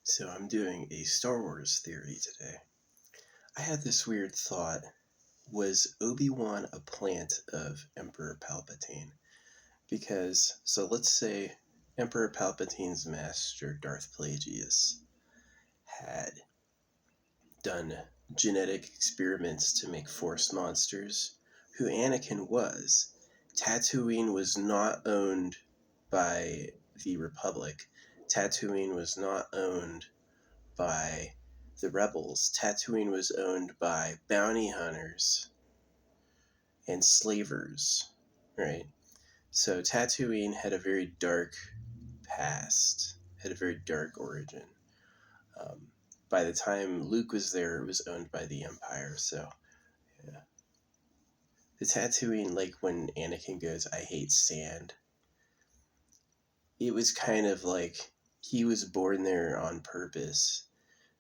So I'm doing a Star Wars theory today. I had this weird thought. Was Obi-Wan a plant of Emperor Palpatine? So let's say Emperor Palpatine's master, Darth Plagueis, had done genetic experiments to make Force monsters, who Anakin was. Tatooine was not owned by the Republic. Tatooine was not owned by the rebels. Tatooine was owned by bounty hunters and slavers, right? So Tatooine had a very dark past, had a very dark origin. Um, by the time Luke was there, it was owned by the Empire. So, yeah. The Tatooine, like when Anakin goes, "I hate sand," it was kind of like he was born there on purpose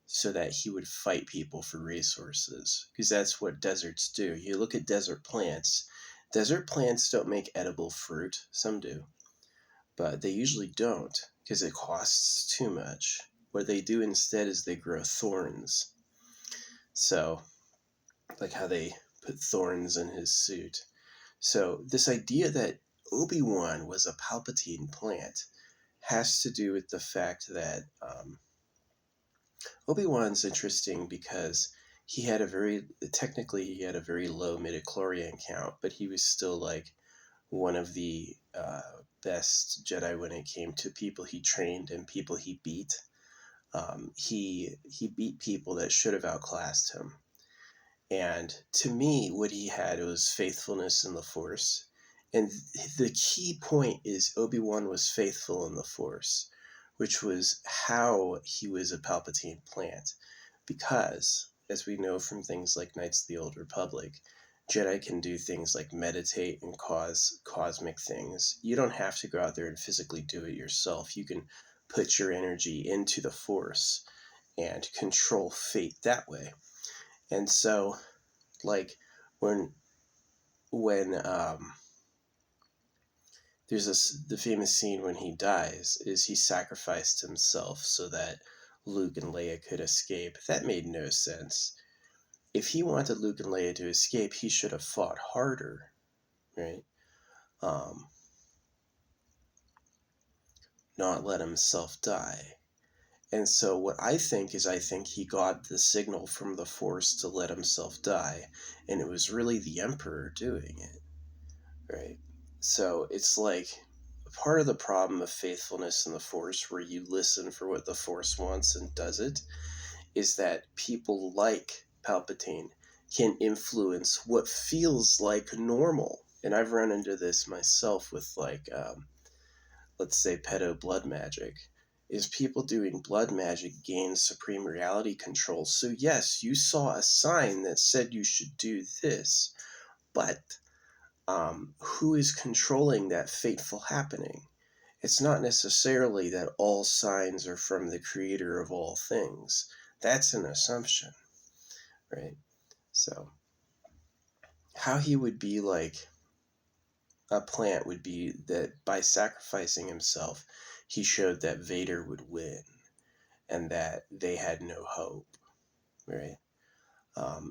so that he would fight people for resources, because that's what deserts do. You look at desert plants don't make edible fruit. Some do, but they usually don't because it costs too much. What they do instead is they grow thorns. So, like how they put thorns in his suit. So this idea that Obi-Wan was a Palpatine plant has to do with the fact that Obi-Wan's interesting because he had a very low midichlorian count, but he was still like one of the best Jedi when it came to people he trained and people he beat. He beat people that should have outclassed him. And to me, what he had was faithfulness in the Force. And the key point is Obi-Wan was faithful in the Force, which was how he was a Palpatine plant. Because, as we know from things like Knights of the Old Republic, Jedi can do things like meditate and cause cosmic things. You don't have to go out there and physically do it yourself. You can put your energy into the Force and control fate that way. And so, like, when there's the famous scene when he dies, is he sacrificed himself so that Luke and Leia could escape. That made no sense. If he wanted Luke and Leia to escape, he should have fought harder, right? Not let himself die. And so what I think he got the signal from the Force to let himself die, and it was really the Emperor doing it, right? So it's like part of the problem of faithfulness in the Force, where you listen for what the Force wants and does it, is that people like Palpatine can influence what feels like normal. And I've run into this myself with, like, let's say, pedo blood magic. Is people doing blood magic gain supreme reality control. So yes, you saw a sign that said you should do this, but who is controlling that fateful happening? It's not necessarily that all signs are from the creator of all things. That's an assumption, right? So, how he would be like a plant would be that by sacrificing himself, he showed that Vader would win and that they had no hope, right?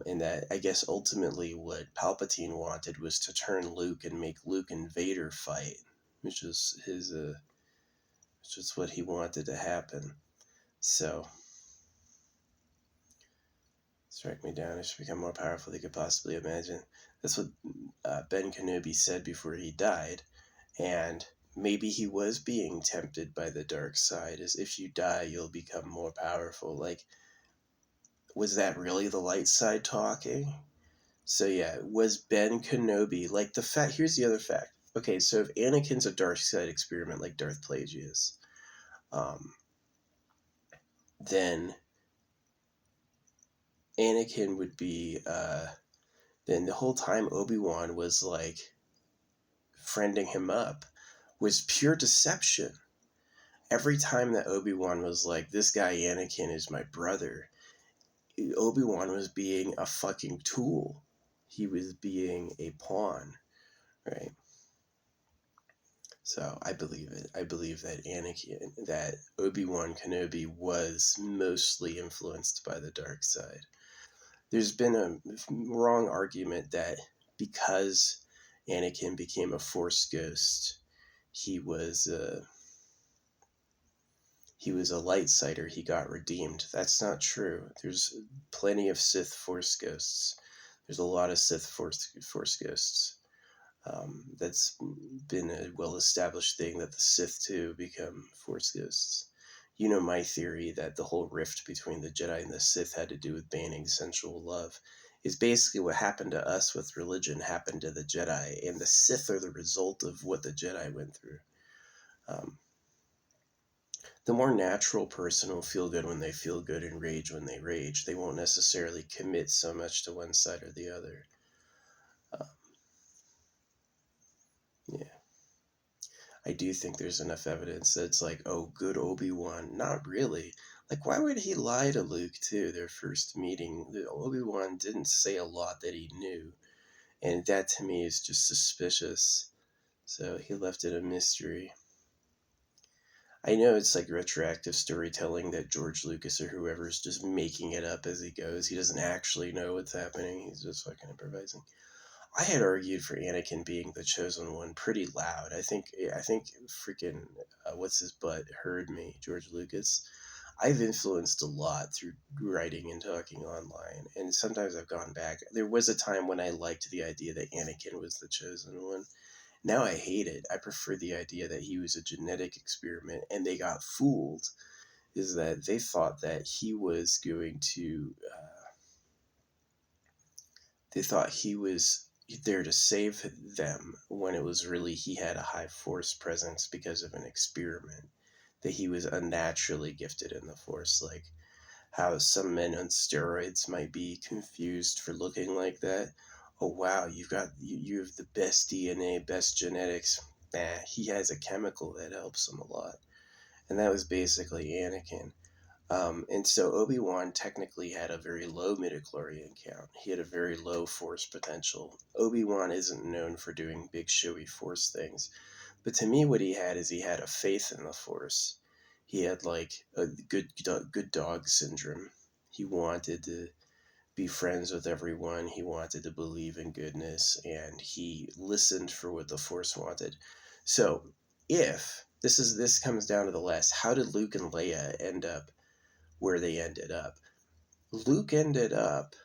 And that I guess ultimately what Palpatine wanted was to turn Luke and make Luke and Vader fight, which is what he wanted to happen. So, strike me down, I should become more powerful than he could possibly imagine. That's what Ben Kenobi said before he died. And maybe he was being tempted by the dark side, as if you die, you'll become more powerful. Like, was that really the light side talking? So yeah, was Ben Kenobi, like, the fact, here's the other fact. Okay, so if Anakin's a dark side experiment like Darth Plagueis, then Anakin would be, then the whole time Obi-Wan was, like, friending him up, was pure deception. Every time that Obi-Wan was like, this guy Anakin is my brother, Obi-Wan was being a fucking tool. He was being a pawn, right? So I believe it. I believe that Obi-Wan Kenobi was mostly influenced by the dark side. There's been a wrong argument that because Anakin became a Force ghost, he was a light sider. He got redeemed. That's not true. There's plenty of Sith Force ghosts. There's a lot of Sith Force ghosts. That's been a well-established thing that the Sith too become Force ghosts. You know my theory that the whole rift between the Jedi and the Sith had to do with banning sensual love. Is basically what happened to us with religion happened to the Jedi, and the Sith are the result of what the Jedi went through. The more natural person will feel good when they feel good and rage when they rage. They won't necessarily commit so much to one side or the other. Yeah. I do think there's enough evidence that it's like, oh, good Obi-Wan. Not really. Like, why would he lie to Luke, too, their first meeting? Obi-Wan didn't say a lot that he knew. And that, to me, is just suspicious. So he left it a mystery. I know it's like retroactive storytelling that George Lucas or whoever's just making it up as he goes. He doesn't actually know what's happening. He's just fucking improvising. I had argued for Anakin being the chosen one pretty loud. I think freaking what's his butt heard me, George Lucas. I've influenced a lot through writing and talking online, and sometimes I've gone back. There was a time when I liked the idea that Anakin was the chosen one. Now I hate it. I prefer the idea that he was a genetic experiment, and they got fooled. Is that they thought that he was going to. They thought he was there to save them when it was really he had a high force presence because of an experiment. That he was unnaturally gifted in the force, like how some men on steroids might be confused for looking like that. Oh wow, you have the best DNA, best genetics. Nah, he has a chemical that helps him a lot, and that was basically Anakin. And so Obi-Wan technically had a very low midichlorian count. He had a very low force potential. Obi-Wan isn't known for doing big showy force things. But to me what he had is he had a faith in the force. He had like a good dog syndrome. He wanted to be friends with everyone. He wanted to believe in goodness, and he listened for what the force wanted. So if this comes down to the last, how did Luke and Leia end up where they ended up? Luke ended up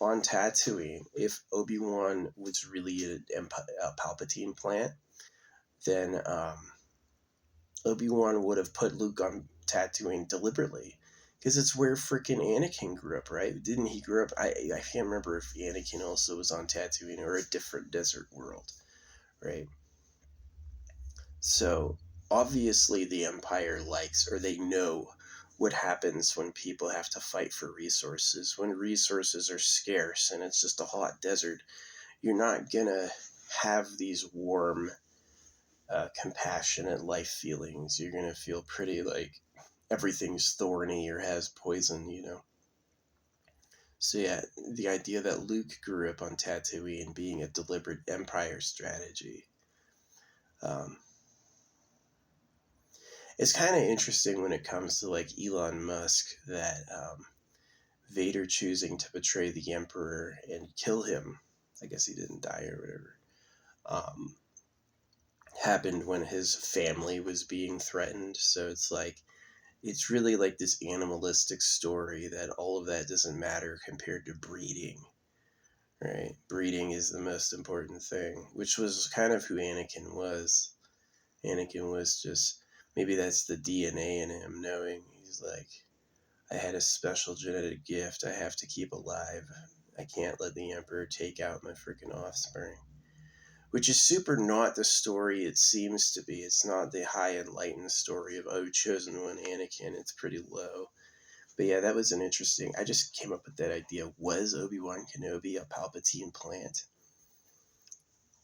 on Tatooine. If Obi-Wan was really a Palpatine plant, then Obi-Wan would have put Luke on Tatooine deliberately. Because it's where freaking Anakin grew up, right? Didn't he grow up? I can't remember if Anakin also was on Tatooine or a different desert world, right? So obviously the Empire likes, or they know what happens when people have to fight for resources. When resources are scarce and it's just a hot desert, you're not gonna have these warm, compassionate life feelings. You're gonna feel pretty like everything's thorny or has poison, you know? So yeah, the idea that Luke grew up on Tatooine being a deliberate Empire strategy. It's kind of interesting when it comes to like Elon Musk that Vader choosing to betray the Emperor and kill him. I guess he didn't die or whatever. Happened when his family was being threatened. So it's really like this animalistic story that all of that doesn't matter compared to breeding. Right? Breeding is the most important thing, which was kind of who Anakin was. Anakin was just, maybe that's the DNA in him, knowing he's like, I had a special genetic gift I have to keep alive. I can't let the Emperor take out my freaking offspring. Which is super not the story it seems to be. It's not the high enlightened story of, oh, chosen one, Anakin. It's pretty low. But yeah, that was an interesting, I just came up with that idea. Was Obi-Wan Kenobi a Palpatine plant?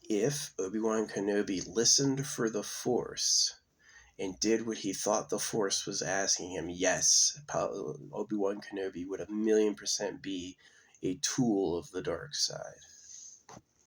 If Obi-Wan Kenobi listened for the Force and did what he thought the Force was asking him, yes, Obi-Wan Kenobi would 1,000,000% be a tool of the dark side.